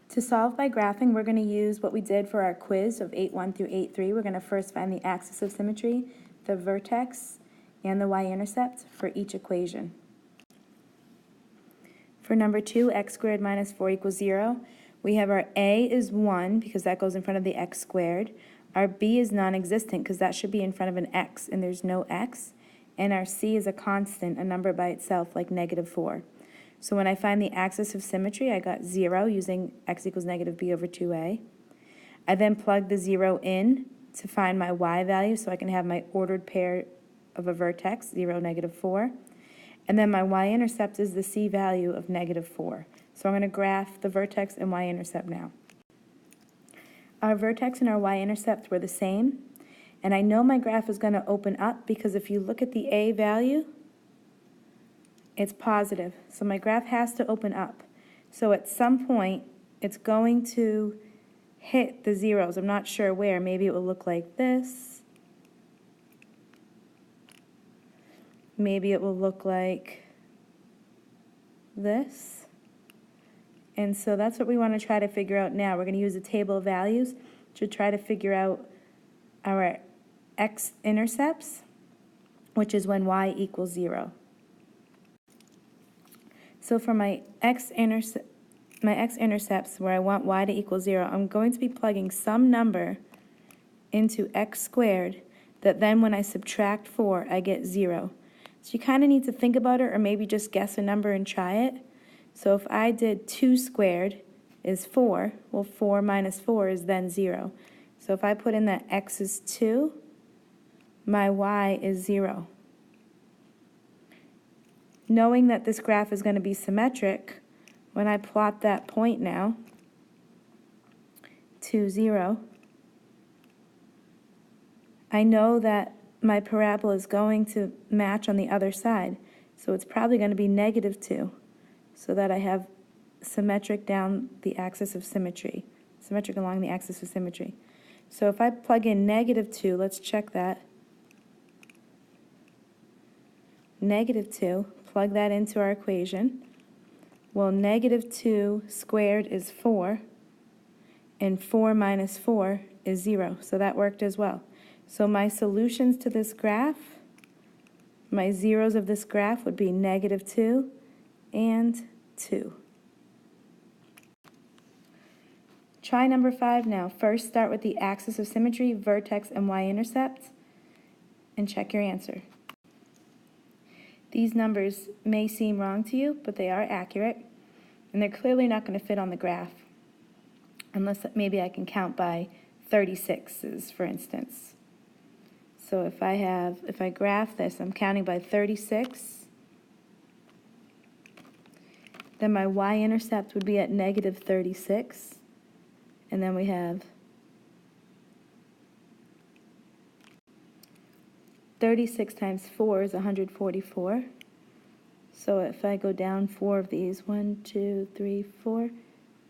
To solve by graphing, we're going to use what we did for our quiz of 8.1 through 8.3. We're going to first find the axis of symmetry, the vertex, and the y-intercept for each equation. For number 2, x squared minus 4 equals 0, we have our a is 1 because that goes in front of the x squared. Our b is non-existent because that should be in front of an x, and there's no x. And our c is a constant, a number by itself, like -4. So when I find the axis of symmetry, I got 0 using x equals negative b over 2a. I then plug the 0 in to find my y value so I can have my ordered pair of a vertex, 0, -4. And then my y-intercept is the c value of -4. So I'm going to graph the vertex and y-intercept now. Our vertex and our y-intercept were the same. And I know my graph is going to open up because if you look at the a value, it's positive. So my graph has to open up. So at some point, it's going to hit the zeros. I'm not sure where. Maybe it will look like this. Maybe it will look like this. And so that's what we want to try to figure out now. We're going to use a table of values to try to figure out our x-intercepts, which is when y equals 0. So for my x-intercepts, where I want y to equal 0, I'm going to be plugging some number into x squared that then when I subtract 4, I get 0. So you kind of need to think about it or maybe just guess a number and try it. So if I did 2 squared is 4, well 4 minus 4 is then 0. So if I put in that x is 2, my y is 0. Knowing that this graph is going to be symmetric, when I plot that point now to 0, I know that my parabola is going to match on the other side. So it's probably going to be -2, so that I have symmetric down the axis of symmetry, symmetric along the axis of symmetry. So if I plug in -2, let's check that. -2, plug that into our equation. Well, -2 squared is 4, and 4 minus 4 is 0, so that worked as well. So my solutions to this graph, my zeros of this graph would be -2 and 2. Try number 5 now. First, start with the axis of symmetry, vertex, and y-intercept, and check your answer. These numbers may seem wrong to you, but they are accurate, and they're clearly not going to fit on the graph, unless maybe I can count by 36s, for instance. So if I graph this, I'm counting by 36, then my y-intercept would be at -36, and then we have 36 times 4 is 144. So if I go down 4 of these, 1, 2, 3, 4,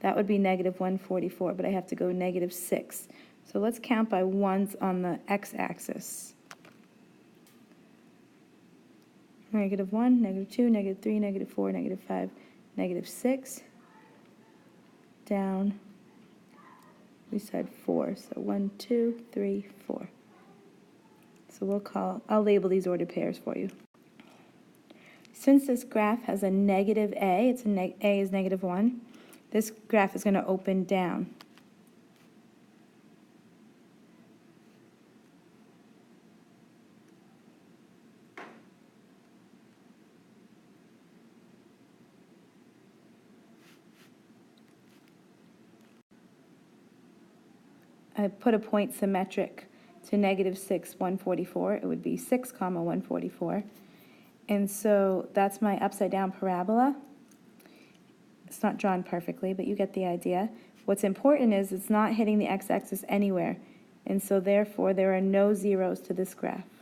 that would be -144, but I have to go -6. So let's count by ones on the x-axis. -1, -2, -3, -4, -5, -6. Down, we said 4, so 1, 2, 3, 4. So I'll label these ordered pairs for you. Since this graph has a negative a, a is -1, this graph is going to open down. I put a point symmetric to -6, 144. It would be 6, 144. And so that's my upside down parabola. It's not drawn perfectly, but you get the idea. What's important is it's not hitting the x-axis anywhere, and so therefore there are no zeros to this graph.